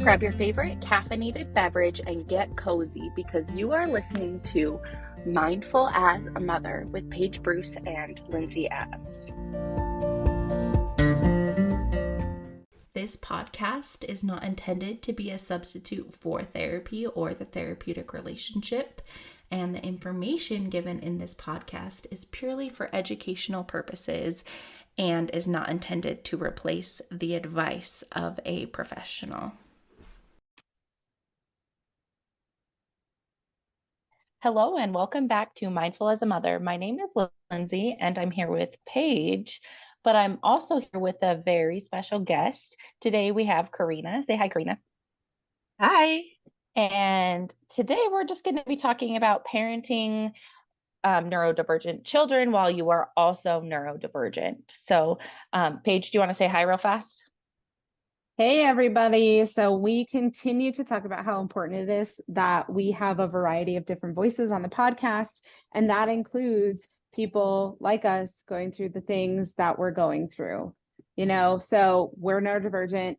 Grab your favorite caffeinated beverage and get cozy because you are listening to Mindful as a Mother with Paige Bruce and Lindsay Adams. This podcast is not intended to be a substitute for therapy or the therapeutic relationship, and the information given in this podcast is purely for educational purposes and is not intended to replace the advice of a professional. Hello and welcome back to Mindful as a Mother. My name is Lindsay and I'm here with Paige, but I'm also here with a very special guest. Today we have Carina. Say hi, Carina. Hi. And today we're just going to be talking about parenting neurodivergent children while you are also neurodivergent. So, Paige, do you want to say hi real fast? Hey, everybody. So we continue to talk about how important it is that we have a variety of different voices on the podcast, and that includes people like us going through the things that we're going through. So we're neurodivergent.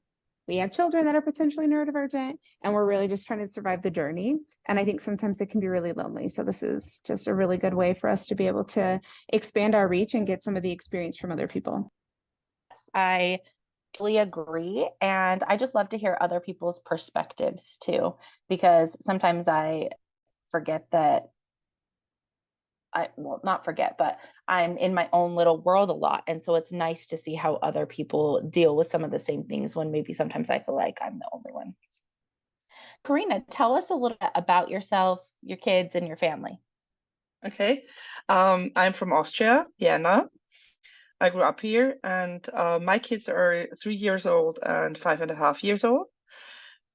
We have children that are potentially neurodivergent, and we're really just trying to survive the journey. And I think sometimes it can be really lonely. So this is just a really good way for us to be able to expand our reach and get some of the experience from other people. I totally agree. And I just love to hear other people's perspectives too, because sometimes I forget that not forget, but I'm in my own little world a lot. And so it's nice to see how other people deal with some of the same things when maybe sometimes I feel like I'm the only one. Carina, tell us a little bit about yourself, your kids, and your family. Okay. I'm from Austria, Vienna. I grew up here, and my kids are 3 years old and 5.5 years old.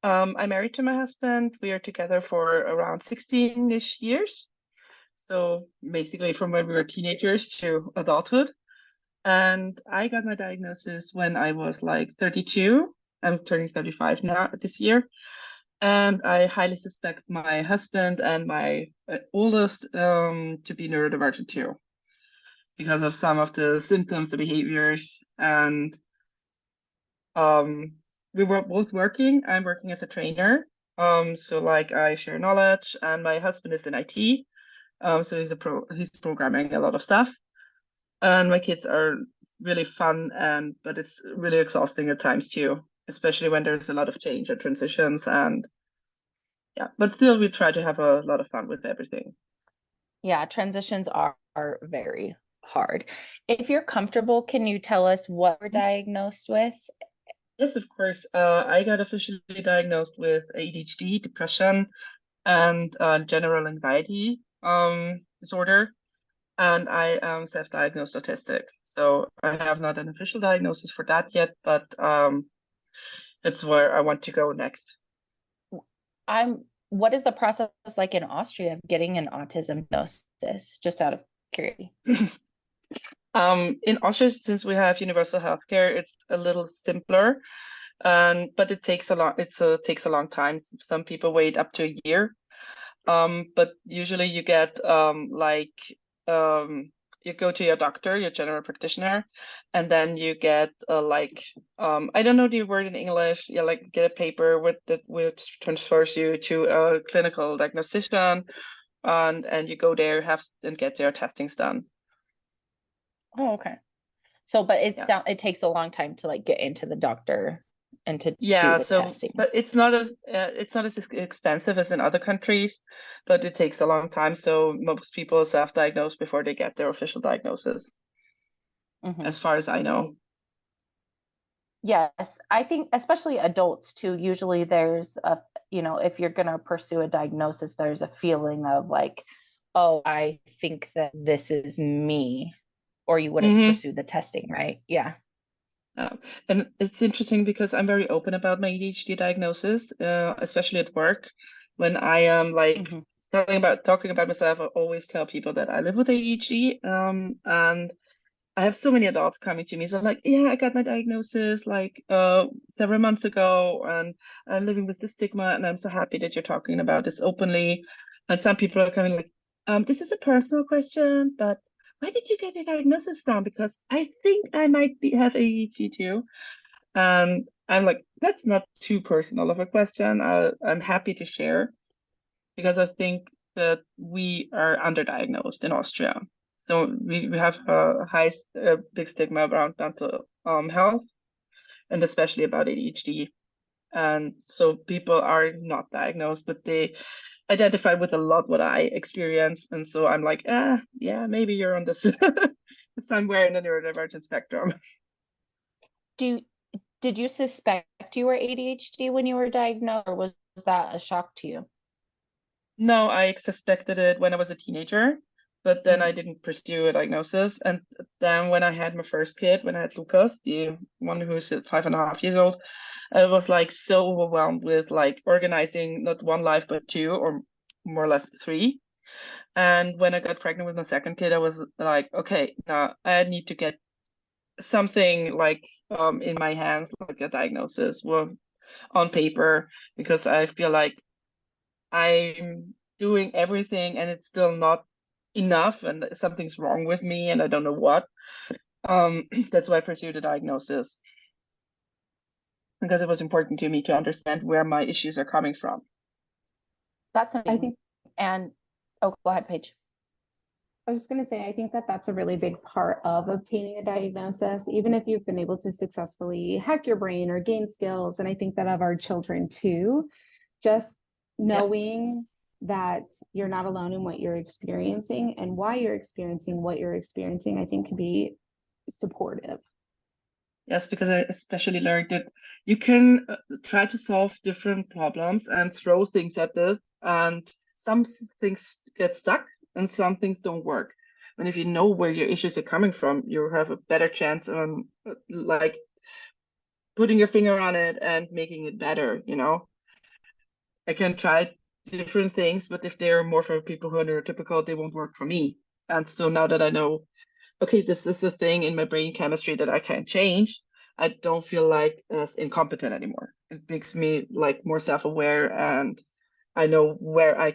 I'm married to my husband. We are together for around 16-ish years. So basically from when we were teenagers to adulthood. And I got my diagnosis when I was like 32. I'm turning 35 now this year. And I highly suspect my husband and my oldest to be neurodivergent too, because of some of the symptoms, the behaviors, and we were both working. I'm working as a trainer, so like I share knowledge, and my husband is in IT, so he's programming a lot of stuff, and my kids are really fun, but it's really exhausting at times too, especially when there's a lot of change and transitions, and yeah, but still we try to have a lot of fun with everything. Yeah, transitions are very hard. If you're comfortable, can you tell us what you're diagnosed with? Yes, of course. I got officially diagnosed with ADHD, depression, and general anxiety disorder, and I am self-diagnosed autistic. So I have not an official diagnosis for that yet, but that's where I want to go next. What is the process like in Austria of getting an autism diagnosis? Just out of curiosity. In Austria, since we have universal healthcare, it's a little simpler, but it takes a long time. Some people wait up to a year, but usually you get you go to your doctor, your general practitioner, and then you get I don't know the word in English. You get a paper which transfers you to a clinical diagnostician, and you go there and get your testings done. Oh, okay. So, but it takes a long time to get into the doctor and to do the testing. But it's not as expensive as in other countries, but it takes a long time. So most people self-diagnose before they get their official diagnosis, as far as I know. Yes, I think especially adults too. Usually there's if you're going to pursue a diagnosis, there's a feeling of oh, I think that this is me, or you wouldn't pursue the testing, right? Yeah. And it's interesting because I'm very open about my ADHD diagnosis, especially at work. When I am talking about myself, I always tell people that I live with ADHD. And I have so many adults coming to me. So yeah, I got my diagnosis several months ago, and I'm living with the stigma, and I'm so happy that you're talking about this openly. And some people are coming this is a personal question, but where did you get a diagnosis from? Because I think I might have ADHD too. And I'm like, that's not too personal of a question. I'm happy to share because I think that we are underdiagnosed in Austria. So we have a big stigma around mental health, and especially about ADHD. And so people are not diagnosed, but they identify with a lot what I experience. And so I'm like, yeah, maybe you're on this somewhere in the neurodivergent spectrum. Did you suspect you were ADHD when you were diagnosed, or was that a shock to you? No, I suspected it when I was a teenager, but then I didn't pursue a diagnosis. And then when I had my first kid, when I had Lucas, the one who's 5.5 years old, I was like so overwhelmed with like organizing not one life, but two or more or less three. And when I got pregnant with my second kid, I was like, okay, now I need to get something like in my hands, like a diagnosis or on paper, because I feel like I'm doing everything and it's still not enough and something's wrong with me and I don't know what. That's why I pursued a diagnosis, because it was important to me to understand where my issues are coming from. That's I think and oh, go ahead, Paige. I was just going to say, I think that that's a really big part of obtaining a diagnosis, even if you've been able to successfully hack your brain or gain skills. And I think that of our children too, just knowing that you're not alone in what you're experiencing and why you're experiencing what you're experiencing, I think can be supportive. Yes, because I especially learned that you can try to solve different problems and throw things at this, and some things get stuck and some things don't work. And if you know where your issues are coming from, you have a better chance on like putting your finger on it and making it better, you know? I can try different things, but if they're more for people who are neurotypical, they won't work for me. And so now that I know, okay, this is a thing in my brain chemistry that I can change, I don't feel like as incompetent anymore. It makes me like more self-aware, and I know where I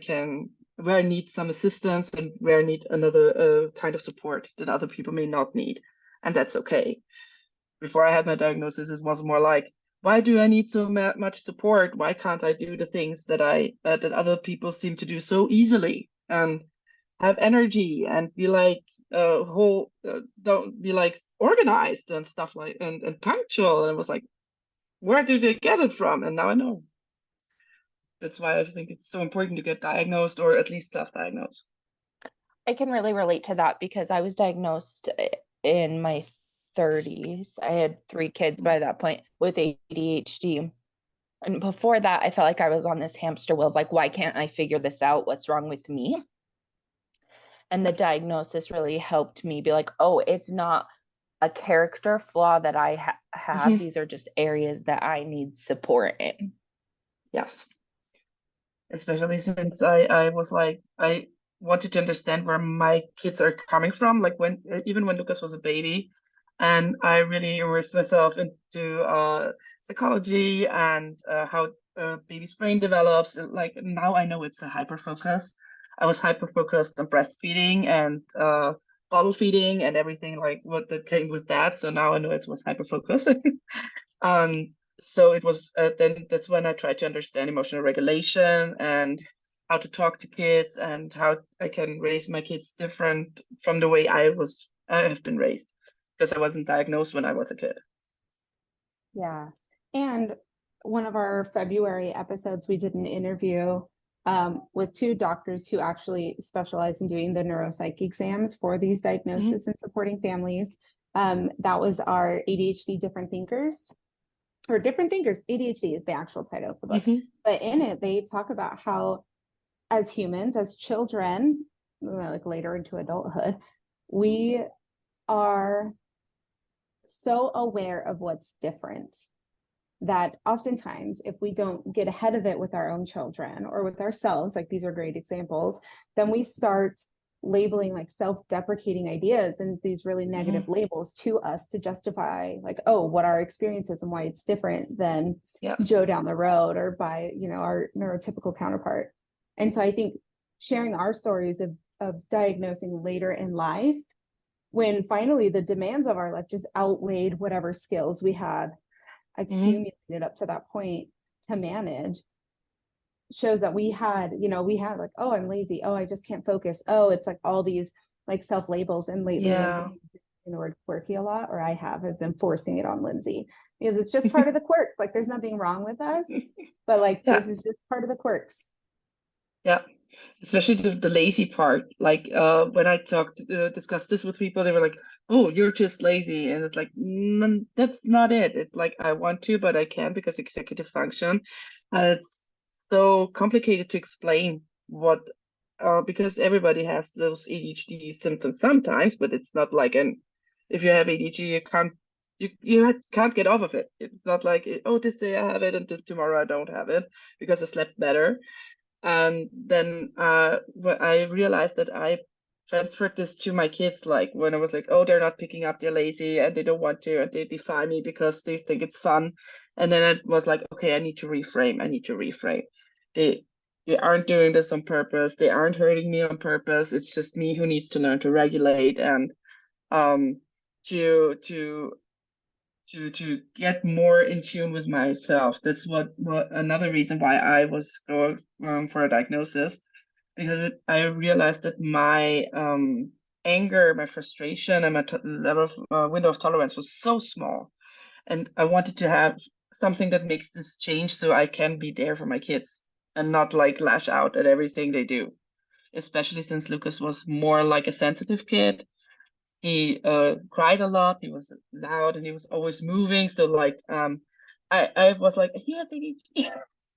need some assistance and where I need another kind of support that other people may not need. And that's okay. Before I had my diagnosis, it was more like, why do I need so much support? Why can't I do the things that that other people seem to do so easily and have energy and be like don't be like organized and stuff like and punctual? And it was like, where do they get it from? And now I know. That's why I think it's so important to get diagnosed or at least self-diagnosed. I can really relate to that because I was diagnosed in my 30s. I had 3 kids by that point with ADHD. And before that, I felt like I was on this hamster wheel of like, why can't I figure this out? What's wrong with me? And the diagnosis really helped me be like, oh, it's not a character flaw that I have. Mhm. These are just areas that I need support in. Yes. Especially since I was like, I wanted to understand where my kids are coming from, like even when Lucas was a baby. And I really immersed myself into psychology and how a baby's brain develops. Like now I know it's a hyper focus. I was hyper focused on breastfeeding and bottle feeding and everything like what that came with that. So now I know it was hyper focus. So it was then that's when I tried to understand emotional regulation and how to talk to kids and how I can raise my kids different from the way I have been raised, because I wasn't diagnosed when I was a kid. Yeah. And one of our February episodes, we did an interview with 2 doctors who actually specialize in doing the neuropsych exams for these diagnoses and supporting families. That was our ADHD Different Thinkers, or Different Thinkers, ADHD is the actual title of the book. But in it, they talk about how as humans, as children, like later into adulthood, we are so aware of what's different that oftentimes if we don't get ahead of it with our own children or with ourselves, like these are great examples, then we start labeling like self-deprecating ideas and these really negative labels to us to justify like, oh, what our experience is and why it's different than Joe down the road or by, our neurotypical counterpart. And so I think sharing our stories of diagnosing later in life, when finally the demands of our life just outweighed whatever skills we had accumulated up to that point to manage shows that we had like, oh, I'm lazy, oh, I just can't focus, oh, it's like all these like self labels. And lately Yeah. Lindsay in the word quirky a lot, or I've been forcing it on Lindsay because it's just part of the quirks. Like there's nothing wrong with us, but like this is just part of the quirks. Yeah, especially the lazy part. Like when I discussed this with people, they were like, "Oh, you're just lazy," and it's like, that's not it. It's like I want to, but I can't because executive function, and it's so complicated to explain what. Because everybody has those ADHD symptoms sometimes, but it's not like if you have ADHD, you can't get off of it. It's not like, oh, this day I have it and tomorrow I don't have it because I slept better. And then I realized that I transferred this to my kids, like when I was like, oh, they're not picking up, they're lazy and they don't want to, and they defy me because they think it's fun. And then it was like, okay, I need to reframe. They aren't doing this on purpose. They aren't hurting me on purpose. It's just me who needs to learn to regulate and to get more in tune with myself. That's what another reason why I was going for a diagnosis, because I realized that my anger, my frustration, and my level of window of tolerance was so small, and I wanted to have something that makes this change so I can be there for my kids and not like lash out at everything they do. Especially since Lucas was more like a sensitive kid. He cried a lot, he was loud, and he was always moving. So like I was like, he has ADHD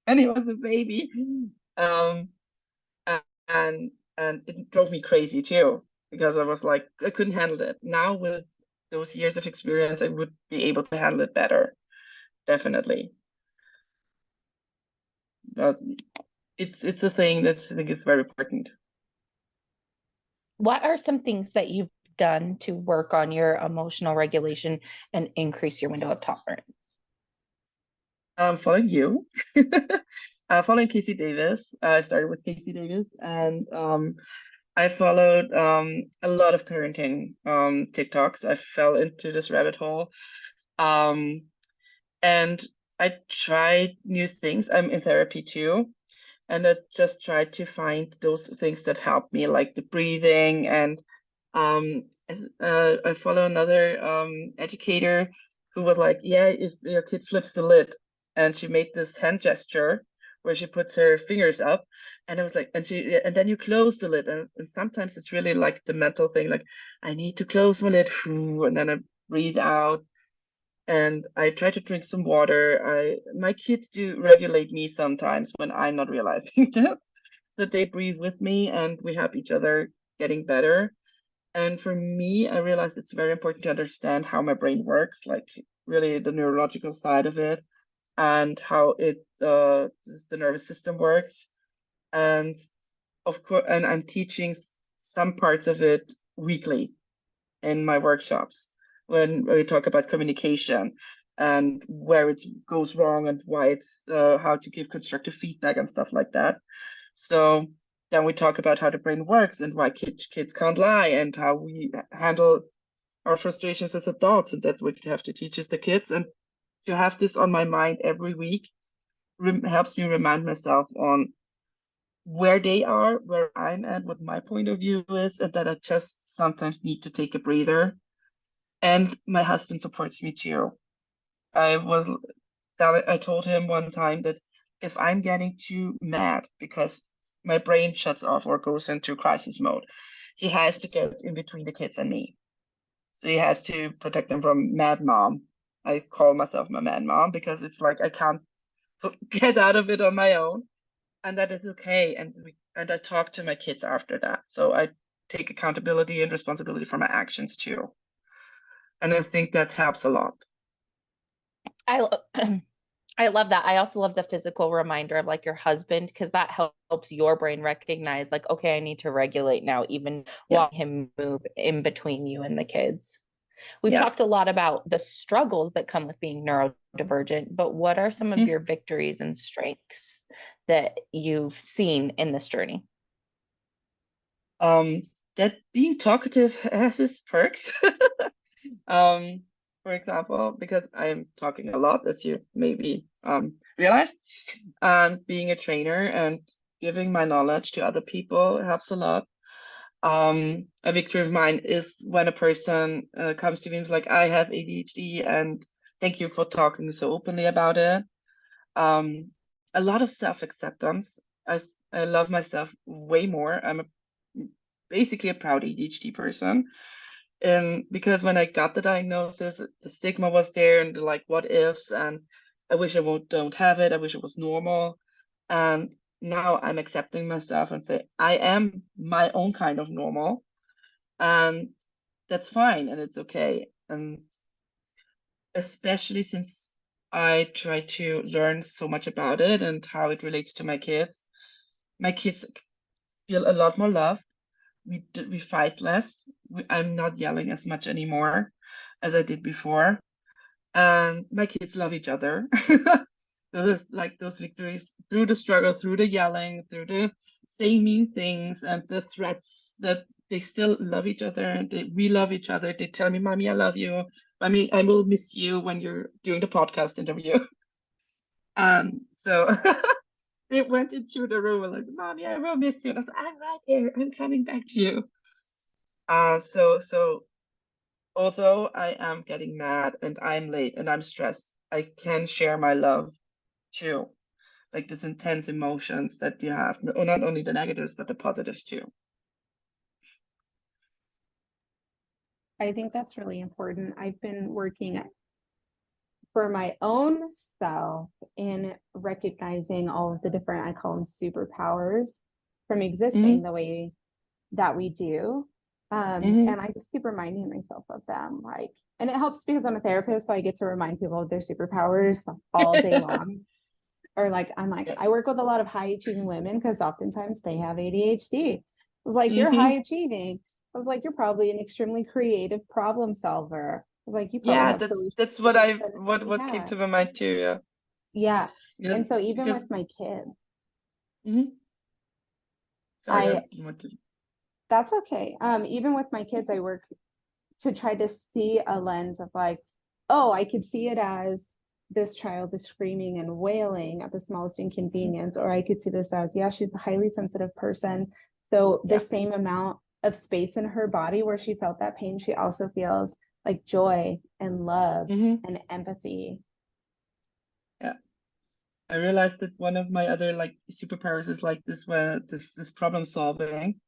and he was a baby. Um and it drove me crazy too, because I was like, I couldn't handle it. Now with those years of experience, I would be able to handle it better, definitely. But it's a thing that I think is very important. What are some things that you've done to work on your emotional regulation and increase your window of tolerance? Following you, following Casey Davis. I started with Casey Davis, and I followed a lot of parenting TikToks. I fell into this rabbit hole, and I tried new things. I'm in therapy too, and I just tried to find those things that help me, like the breathing. And I follow another educator who was like, yeah, if your kid flips the lid, and she made this hand gesture where she puts her fingers up, and I was like, and then you close the lid, and sometimes it's really like the mental thing, like I need to close my lid, and then I breathe out. And I try to drink some water. My kids do regulate me sometimes when I'm not realizing this. So they breathe with me and we help each other getting better. And for me, I realized it's very important to understand how my brain works, like really the neurological side of it, and how the nervous system works. And of course, and I'm teaching some parts of it weekly in my workshops when we talk about communication and where it goes wrong and why it's how to give constructive feedback and stuff like that. So then we talk about how the brain works and why kids can't lie, and how we handle our frustrations as adults, and that we have to teach as the kids. And to have this on my mind every week helps me remind myself on where they are, where I'm at, what my point of view is, and that I just sometimes need to take a breather. And my husband supports me too. I told him one time that if I'm getting too mad because my brain shuts off or goes into crisis mode, he has to get in between the kids and me. So he has to protect them from mad mom. I call myself my mad mom because it's like I can't get out of it on my own, and that is okay. And I talk to my kids after that. So I take accountability and responsibility for my actions too. And I think that helps a lot. I I love that. I also love the physical reminder of like your husband, because that helps your brain recognize like, okay, I need to regulate now, even Yes. watching him move in between you and the kids. We've Yes. talked a lot about the struggles that come with being neurodivergent, but what are some of your victories and strengths that you've seen in this journey? That being talkative has its perks. for example, because I'm talking a lot, as you maybe realize, and being a trainer and giving my knowledge to other people helps a lot. A victory of mine is when a person comes to me and is like, I have ADHD and thank you for talking so openly about it. A lot of self-acceptance. I love myself way more. I'm basically a proud ADHD person. And because when I got the diagnosis, the stigma was there and like what ifs, and I wish I don't have it. I wish it was normal. And now I'm accepting myself and say, I am my own kind of normal. And that's fine and it's okay. And especially since I try to learn so much about it and how it relates to my kids feel a lot more love. We fight less. I'm not yelling as much anymore as I did before, and my kids love each other. Those like those victories through the struggle, through the yelling, through the saying mean things, and the threats that they still love each other. We love each other. They tell me, "Mommy, I love you. Mommy, I will miss you when you're doing the podcast interview." And so they went into the room and like, Mommy, I will miss you. And I said, I'm right here. I'm coming back to you. So although I am getting mad and I'm late and I'm stressed, I can share my love too. Like this intense emotions that you have, not only the negatives, but the positives too. I think that's really important. I've been working for my own self in recognizing all of the different, I call them superpowers from existing the way that we do. And I just keep reminding myself of them. Like, and it helps because I'm a therapist, so I get to remind people of their superpowers all day long. Or like, I work with a lot of high achieving women because oftentimes they have ADHD. I was like, you're high achieving. I was like, you're probably an extremely creative problem solver. I was like, you probably Yeah, have solutions that's what came to my mind too. Yeah. Yeah. Because And so even because with my kids, sorry, I I want to. that's okay. Even with my kids, I work to try to see a lens of like, oh, I could see it as this child is screaming and wailing at the smallest inconvenience, or I could see this as, yeah, she's a highly sensitive person. So the Yeah. same amount of space in her body where she felt that pain, she also feels like joy and love and empathy. Yeah. I realized that one of my other like superpowers is like this when this problem solving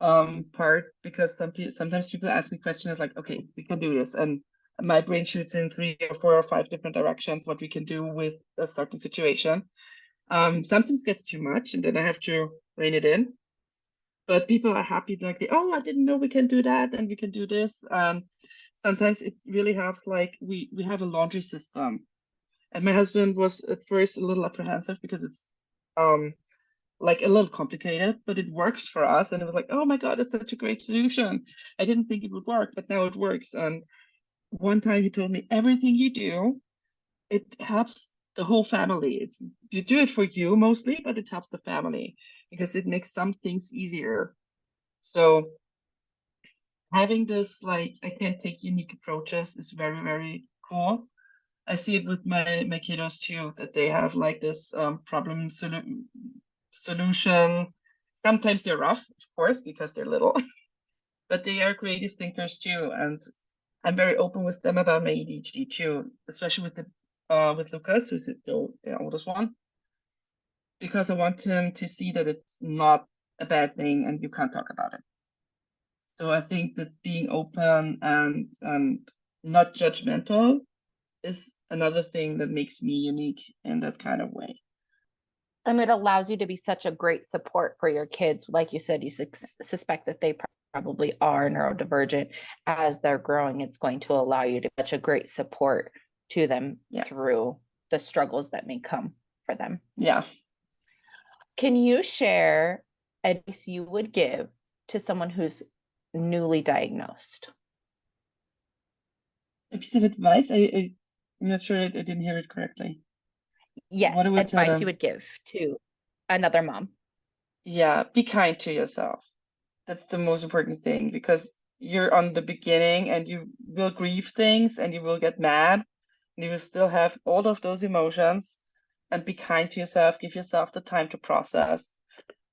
part, because sometimes people ask me questions like, okay, we can do this, and my brain shoots in 3 or 4 or 5 different directions what we can do with a certain situation. Sometimes gets too much and then I have to rein it in. But people are happy like, oh, I didn't know we can do that and we can do this. And sometimes it really helps, like we have a laundry system. And my husband was at first a little apprehensive because it's like a little complicated, but it works for us. And it was like, oh my God, it's such a great solution. I didn't think it would work, but now it works. And one time he told me, everything you do, it helps the whole family. It's you do it for you mostly, but it helps the family because it makes some things easier. So having this, like, I can take unique approaches is very, very cool. I see it with my kiddos too, that they have like this problem solution. Sometimes they're rough, of course, because they're little, but they are creative thinkers too. And I'm very open with them about my ADHD too, especially with Lucas, who's the oldest one, because I want him to see that it's not a bad thing and you can't talk about it. So I think that being open and not judgmental is another thing that makes me unique in that kind of way. And it allows you to be such a great support for your kids. Like you said, you suspect that they probably are neurodivergent. As they're growing, it's going to allow you to be such a great support to them through the struggles that may come for them. Yeah. Can you share advice you would give to someone who's newly diagnosed? A piece of advice? I'm not sure I didn't hear it correctly. Yes, What do we tell advice them? you would give to another mom. Yeah, be kind to yourself. That's the most important thing, because you're on the beginning and you will grieve things and you will get mad and you will still have all of those emotions, and be kind to yourself, give yourself the time to process,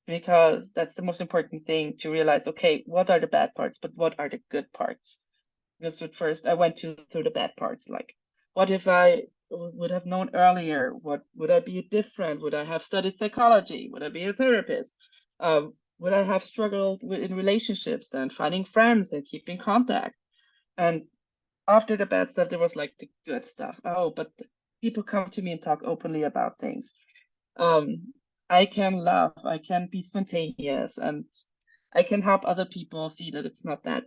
because that's the most important thing, to realize, okay, what are the bad parts, but what are the good parts? Because at first I went through the bad parts, like, what if I would have known earlier? What would I be different? Would I have studied psychology? Would I be a therapist? Would I have struggled in relationships and finding friends and keeping contact? And after the bad stuff, there was like the good stuff. Oh, but people come to me and talk openly about things. I can laugh, I can be spontaneous, and I can help other people see that it's not that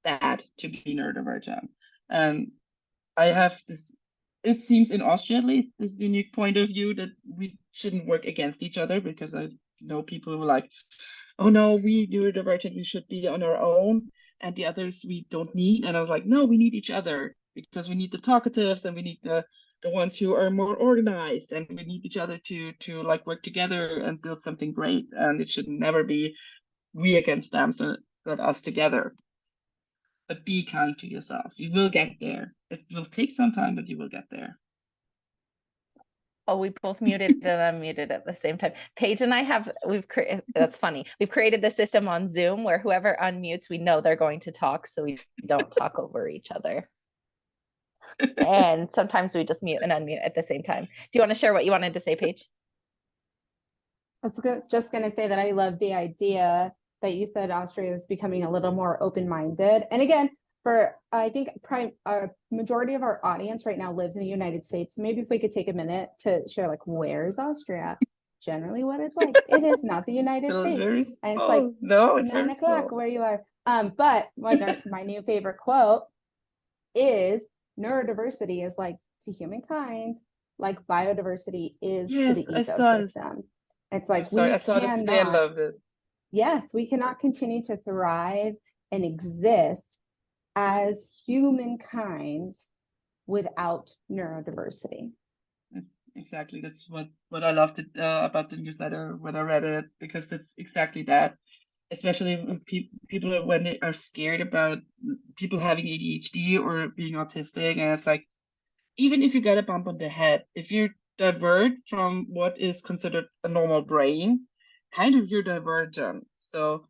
bad to be neurodivergent. And I have this, it seems in Austria at least, this unique point of view that we shouldn't work against each other, because I know people who are like, oh no, we neurodivergent, we should be on our own, and the others we don't need. And I was like, no, we need each other, because we need the talkatives and we need the ones who are more organized, and we need each other to like work together and build something great. And it should never be we against them, so not us together. But be kind to yourself. You will get there. It will take some time, but you will get there. Oh, we both muted and unmuted at the same time. Paige and I have, that's funny. We've created the system on Zoom where whoever unmutes, we know they're going to talk, so we don't talk over each other. And sometimes we just mute and unmute at the same time. Do you want to share what you wanted to say, Paige? I was just going to say that I love the idea that you said Austria is becoming a little more open-minded. And again, for I think a majority of our audience right now lives in the United States. So maybe if we could take a minute to share, like, where's Austria? Generally what it's like. It is not the United States. And it's like no, it's 9 o'clock where you are. But my new favorite quote is, neurodiversity is like to humankind, like biodiversity is to the ecosystem. It's like I saw this today. I love it. Yes, we cannot continue to thrive and exist as humankind without neurodiversity. Exactly. That's what I loved about the newsletter when I read it, because it's exactly that. Especially when people, when they are scared about people having ADHD or being autistic, and it's like, even if you get a bump on the head, if you divert from what is considered a normal brain, kind of you're divergent. So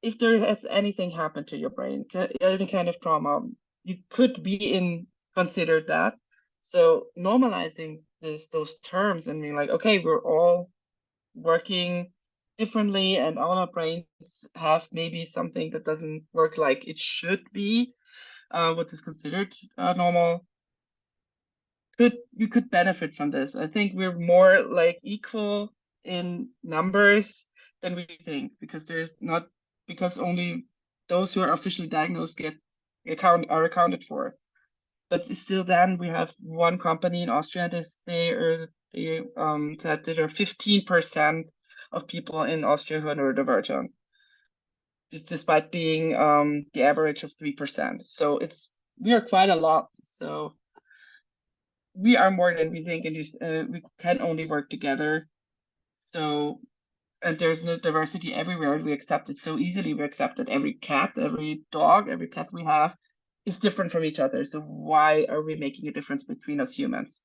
if there has anything happened to your brain, any kind of trauma, you could be considered that. So normalizing those terms and being like, okay, we're all working differently, and all our brains have maybe something that doesn't work like it should be, what is considered normal. You could benefit from this. I think we're more like equal in numbers than we think, because only those who are officially diagnosed are accounted for. But still, then we have one company in Austria. They said there are 15% of people in Austria who are neurodivergent, despite being the average of 3%. So we are quite a lot. So we are more than we think, and we can only work together. So, and there's no diversity everywhere. We accept it so easily. We accept that every cat, every dog, every pet we have is different from each other. So why are we making a difference between us humans?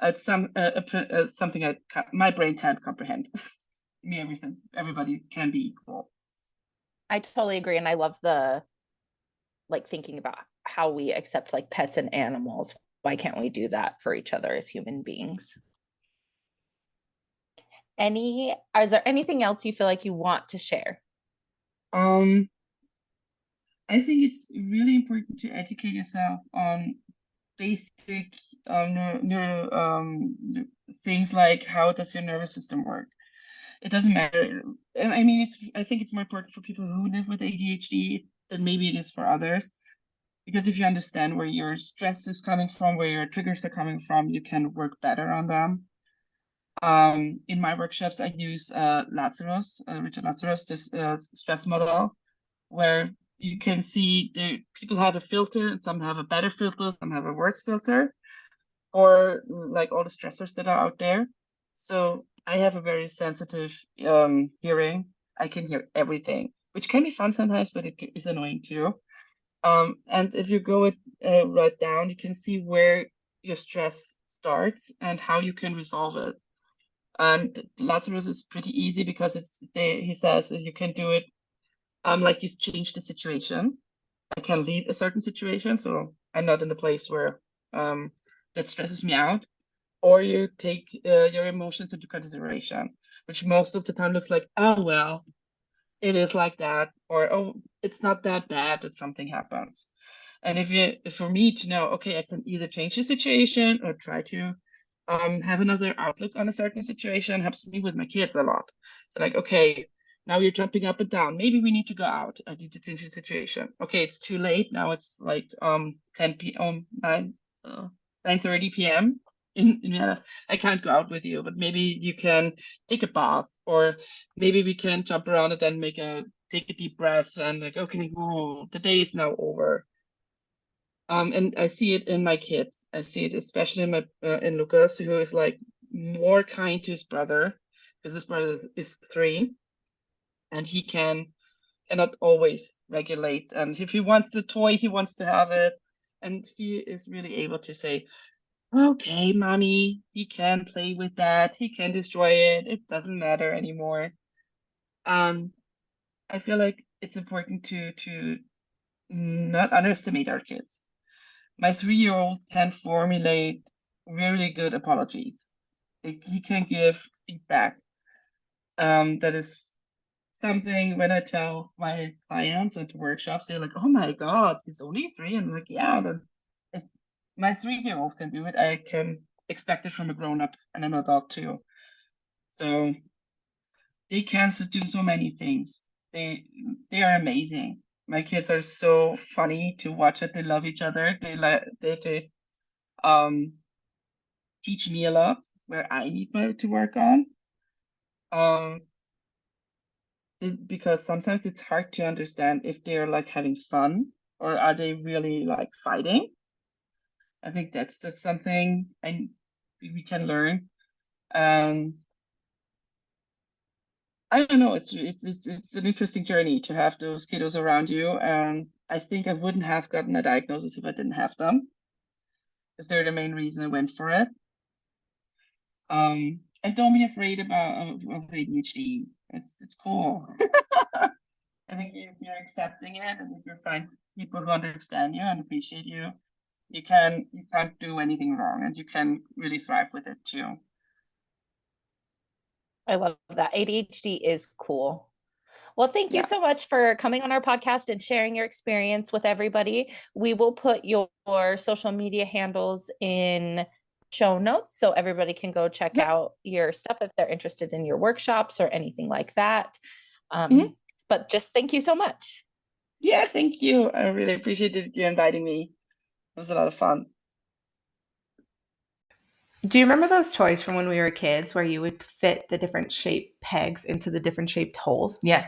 It's something my brain can't comprehend. Everybody can be equal. I totally agree, and I love the thinking about how we accept like pets and animals. Why can't we do that for each other as human beings? Is there anything else you feel like you want to share? I think it's really important to educate yourself on basic neuro things, like, how does your nervous system work? It doesn't matter. I mean, I think it's more important for people who live with ADHD than maybe it is for others. Because if you understand where your stress is coming from, where your triggers are coming from, you can work better on them. In my workshops, I use Richard Lazarus, this stress model, where you can see people have a filter, and some have a better filter, some have a worse filter, or like all the stressors that are out there. So I have a very sensitive hearing, I can hear everything, which can be fun sometimes, but it is annoying too. And if you go right down, you can see where your stress starts and how you can resolve it. And Lazarus is pretty easy because he says you can do it like you change the situation. I can leave a certain situation, so I'm not in the place where that stresses me out. Or you take your emotions into consideration, which most of the time looks like, oh, well, it is like that, or oh, it's not that bad that something happens. And for me to know, okay, I can either change the situation or try to have another outlook on a certain situation, helps me with my kids a lot. So like, okay, now you're jumping up and down. Maybe we need to go out. I need to change the situation. Okay, it's too late. Now it's like 10 p.m. 9:30 p.m. in Vienna. I can't go out with you, but maybe you can take a bath, or maybe we can jump around and then take a deep breath and like, okay, whoa, the day is now over. And I see it in my kids. I see it especially in Lucas, who is like more kind to his brother, because his brother is 3, and he cannot always regulate. And if he wants the toy, he wants to have it, and he is really able to say, okay, mommy, he can play with that. He can destroy it. It doesn't matter anymore. I feel like it's important to not underestimate our kids. My 3-year-old can formulate really good apologies. He can give feedback. That is something when I tell my clients at workshops, they're like, oh my God, he's only 3. And I'm like, yeah, if my 3-year-old can do it, I can expect it from a grown-up and an adult too. So they can do so many things. They are amazing. My kids are so funny to watch it. They love each other. They teach me a lot where I need to work on. Because sometimes it's hard to understand if they're like having fun or are they really like fighting. I think that's something we can learn. And I don't know, it's an interesting journey to have those kiddos around you. And I think I wouldn't have gotten a diagnosis if I didn't have them, because they're the main reason I went for it. And don't be afraid of ADHD. It's cool. I think if you're accepting it and if you find people who understand you and appreciate you, you can't do anything wrong, and you can really thrive with it too. I love that. ADHD is cool. Well, thank you so much for coming on our podcast and sharing your experience with everybody. We will put your social media handles in show notes so everybody can go check out your stuff if they're interested in your workshops or anything like that. But just thank you so much. Yeah, thank you. I really appreciated you inviting me. It was a lot of fun. Do you remember those toys from when we were kids where you would fit the different shaped pegs into the different shaped holes? Yeah.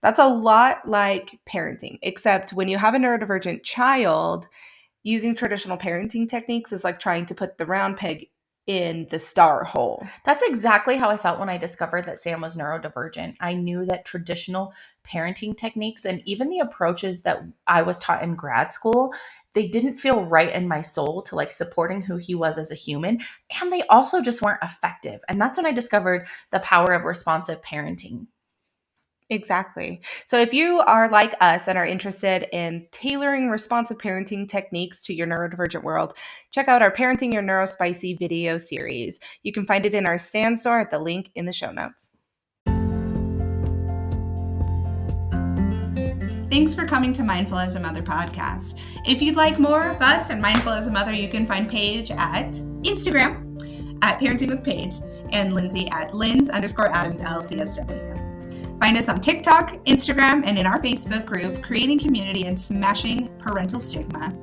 That's a lot like parenting, except when you have a neurodivergent child, using traditional parenting techniques is like trying to put the round peg in the star hole. That's exactly how I felt when I discovered that Sam was neurodivergent. I knew that traditional parenting techniques and even the approaches that I was taught in grad school, they didn't feel right in my soul to like supporting who he was as a human. And they also just weren't effective. And that's when I discovered the power of responsive parenting. Exactly. So if you are like us and are interested in tailoring responsive parenting techniques to your neurodivergent world, check out our Parenting Your Neurospicy video series. You can find it in our Stan store at the link in the show notes. Thanks for coming to Mindful as a Mother podcast. If you'd like more of us and Mindful as a Mother, you can find Paige at Instagram at Parenting with Paige and Lindsay at Linz_Adams LCSW. Find us on TikTok, Instagram, and in our Facebook group, Creating Community and Smashing Parental Stigma,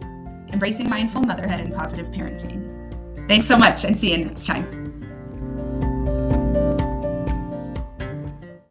Embracing Mindful Motherhood and Positive Parenting. Thanks so much, and see you next time.